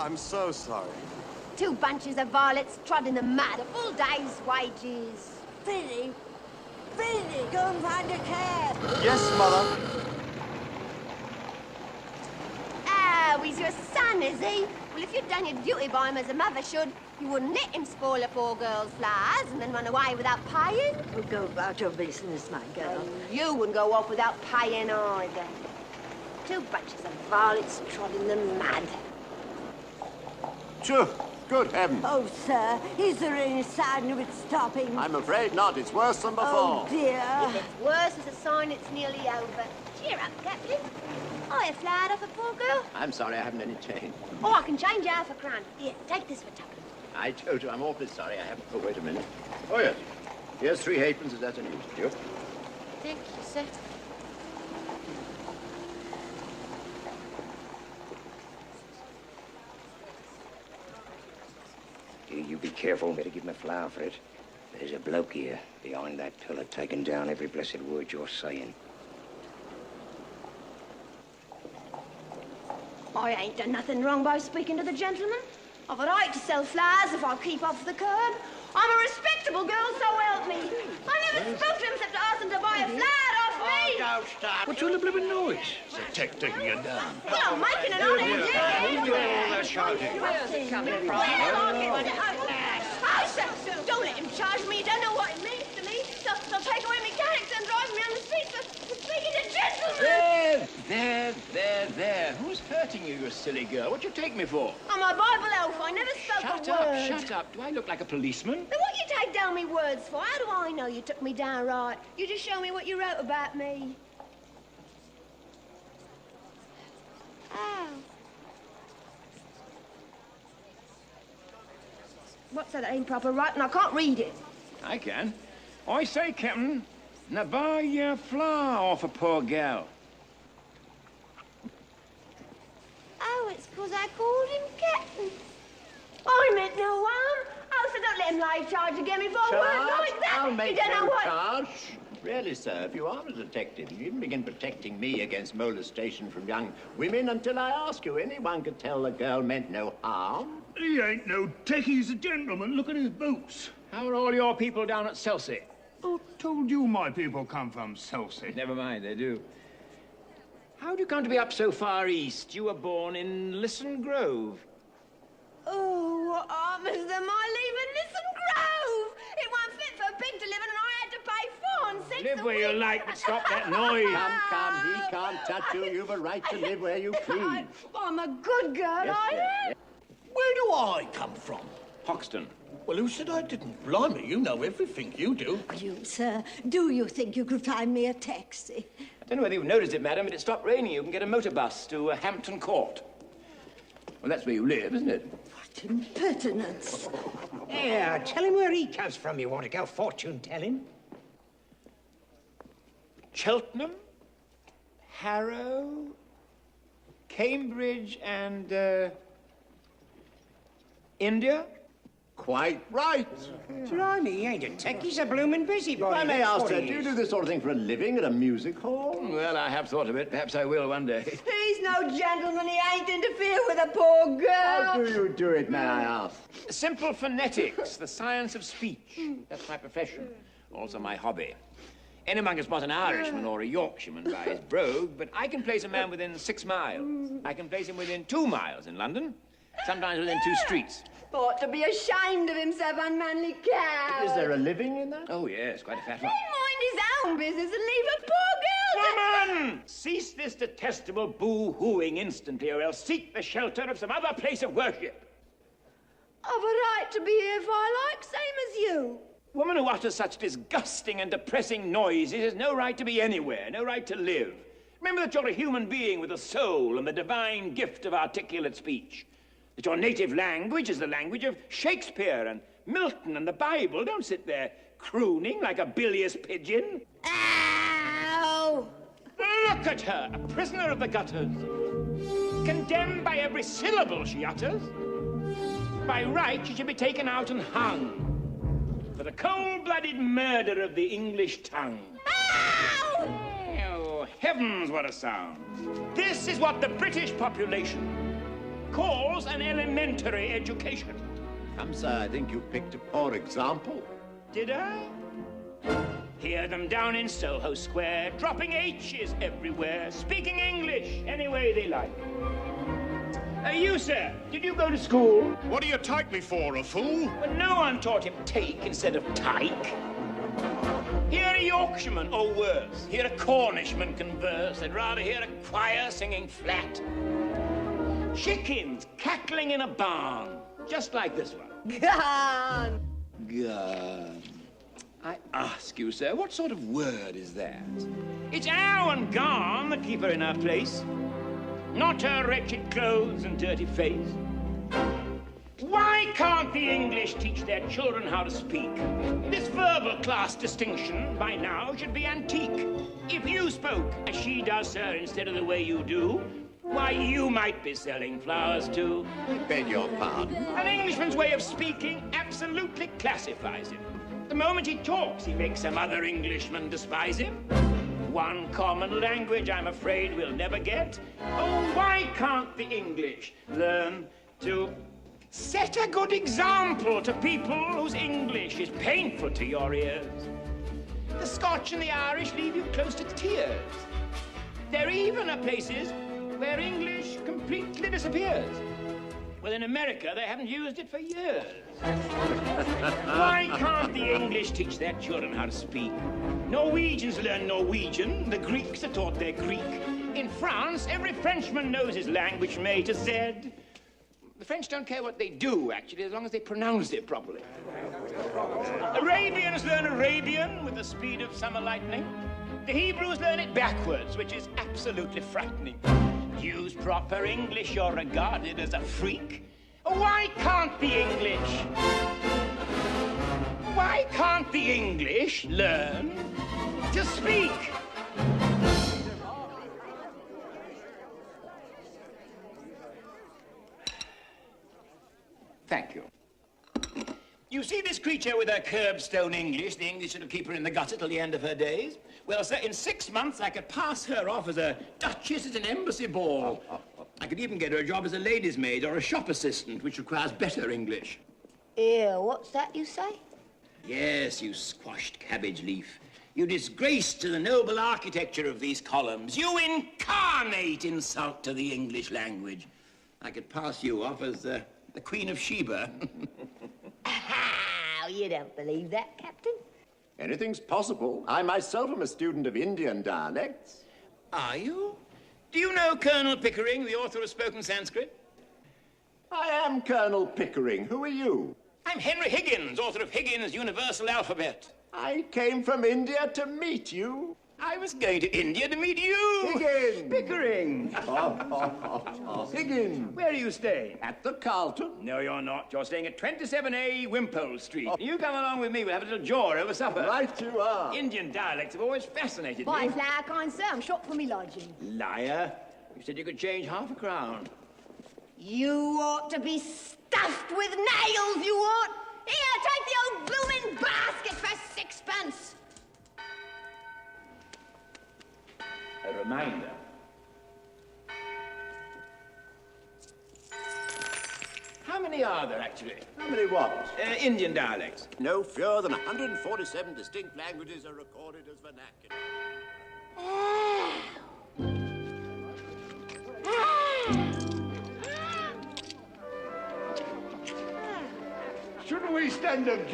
I'm so sorry. 2 bunches of varlets trod in the mud, a full day's wages. Vinny! Vinny, go and find a cab! Yes, Mother. Oh, he's your son, is he? Well, if you'd done your duty by him as a mother should, you wouldn't let him spoil a poor girl's flowers and then run away without paying. Well, go about your business, my girl. You wouldn't go off without paying either. 2 bunches of varlets trod in the mud. Phew, good heavens. Oh, sir, is there any sign of it stopping? I'm afraid not. It's worse than before. Oh, dear. If it's worse, it's a sign it's nearly over. Cheer up, Captain. I have floured off a poor girl. I'm sorry, I haven't any change. Oh, I can change half a crown. Here, take this for 2. I told you, I'm awfully sorry. I haven't... Oh, wait a minute. Oh, yes. Here's 3 halfpence, if that's any use to you. Thank you, sir. You be careful. Better give him a flower for it. There's a bloke here behind that pillar taking down every blessed word you're saying. I ain't done nothing wrong by speaking to the gentleman. I've a right to sell flowers if I keep off the curb. I'm a respectable girl, so help me. I never spoke to him except to ask him to buy a flower off me. Don't start. What's all the blooming noise? It's a tech taking you down. Well, I'm making an honest Who's doing all that shouting? Where's it coming from? Oh, sir, don't let him charge me. You don't know what it means to me. They'll take away my character and drive me on the streets for speaking to gentlemen. There. Who's hurting you, you silly girl? What you take me for? I'm a Bible elf. I never spoke a word. Shut up. Do I look like a policeman? Then what you take down me words for? How do I know you took me down right? You just show me what you wrote about me. Oh. What's that improper writing? I can't read it. I can. I say, Captain, now buy your flower off a poor gal. Oh, it's because I called him Captain. I meant no harm. Oh, so don't let him lay charge against me for words like that. I'll make you don't know no what... charge. Really, sir, if you are a detective, you needn't begin protecting me against molestation from young women until I ask you. Anyone could tell the girl meant no harm. He ain't no techie, he's a gentleman. Look at his boots. How are all your people down at Chelsea? Who told you my people come from Chelsea? Never mind, they do. How'd you come to be up so far east? You were born in Lisson Grove. Oh, what harm is there my leaving Lisson Grove? It wasn't fit for a pig to live in and I had to pay 4 and 6 Live a where week. you like, but stop that noise. Come, he can't touch you. You've a right to live where you please. I'm a good girl, Yes, I yes, am. yes. Where do I come from? Hoxton. Well, who said I didn't? Blimey, you know everything, you do. You, sir, do you think you could find me a taxi? I don't know whether you've noticed it, madam, but it stopped raining. You can get a motor bus to Hampton Court. Well, that's where you live, isn't it? What impertinence. Yeah, tell him where he comes from. You want to go fortune-telling? Cheltenham, Harrow, Cambridge, and, India? Quite right. Blimey, he ain't a tech. He's a bloomin' busybody. If I may That's ask, what sir, he do you is. do this sort of thing for a living at a music hall? Well, I have thought of it. Perhaps I will one day. He's no gentleman. He ain't interfere with a poor How girl. do you do it, may I ask? Simple phonetics, the science of speech. That's my profession. Also my hobby. Anyone can spot an Irishman or a Yorkshireman by his brogue, but I can place a man within 6 miles. I can place him within 2 miles in London, sometimes within 2 streets. Ought to be ashamed of himself, unmanly cow. Is there a living in that? Oh, yes, quite a fat He one. mind his own business and leave a poor girl to... Woman! Cease this detestable boo-hooing instantly, or else seek the shelter of some other place of worship. I've a right to be here if I like, same as you. Woman who utters such disgusting and depressing noises has no right to be anywhere, no right to live. Remember that you're a human being with a soul and the divine gift of articulate speech. That your native language is the language of Shakespeare and Milton and the Bible. Don't sit there crooning like a bilious pigeon. Ow! Look at her, a prisoner of the gutters. Condemned by every syllable she utters. By right, she should be taken out and hung. For the cold-blooded murder of the English tongue. Ow! Oh, heavens, what a sound. This is what the British population, calls an elementary education. Come, sir, I think you picked a poor example. Did I? Hear them down in Soho Square, dropping H's everywhere, speaking English any way they like. You, sir, did you go to school? What do you take me for, a fool? Well, no one taught him take instead of tyke. Hear a Yorkshireman, or worse, hear a Cornishman converse. I'd rather hear a choir singing flat. Chickens cackling in a barn, just like this one. Gone. Gone. I ask you, sir, what sort of word is that? It's ow and gone that keep her in her place, not her wretched clothes and dirty face. Why can't the English teach their children how to speak? This verbal class distinction, by now, should be antique. If you spoke as she does, sir, instead of the way you do, why, you might be selling flowers, too. I beg your pardon. An Englishman's way of speaking absolutely classifies him. The moment he talks, he makes some other Englishman despise him. One common language, I'm afraid, we'll never get. Oh, why can't the English learn to set a good example to people whose English is painful to your ears? The Scotch and the Irish leave you close to tears. There even are places where English completely disappears. Well, in America, they haven't used it for years. Why can't the English teach their children how to speak? Norwegians learn Norwegian. The Greeks are taught their Greek. In France, every Frenchman knows his language from A to Z. The French don't care what they do, actually, as long as they pronounce it properly. Arabians learn Arabian with the speed of summer lightning. The Hebrews learn it backwards, which is absolutely frightening. Use proper English, you're regarded as a freak. Why can't the English learn to speak? Thank you. You see this creature with her curbstone English, the English that'll keep her in the gutter till the end of her days? Well, sir, in 6 months I could pass her off as a duchess at an embassy ball. I could even get her a job as a lady's maid or a shop assistant, which requires better English. Ew, what's that you say? Yes, you squashed cabbage leaf. You disgrace to the noble architecture of these columns. You incarnate insult to the English language. I could pass you off as the Queen of Sheba. How, you don't believe that, Captain? Anything's possible. I myself am a student of Indian dialects. Are you? Do you know Colonel Pickering, the author of Spoken Sanskrit? I am Colonel Pickering. Who are you? I'm Henry Higgins, author of Higgins' Universal Alphabet. I came from India to meet you. I was going to India to meet you. Higgins! Pickering! Higgins! Where are you staying? At the Carlton. No, you're not. You're staying at 27A Wimpole Street. You come along with me. We'll have a little jaw over supper. Right you are. Indian dialects have always fascinated Buy me. flour, kind sir. I'm shot for me lodging. Liar. You said you could change half a crown. You ought to be stuffed with nails, you ought. Here, take the old blooming basket for 6p. A reminder. How many are there, actually? How many what? Indian dialects. No fewer than 147 distinct languages are recorded as vernacular. Shouldn't we stand up,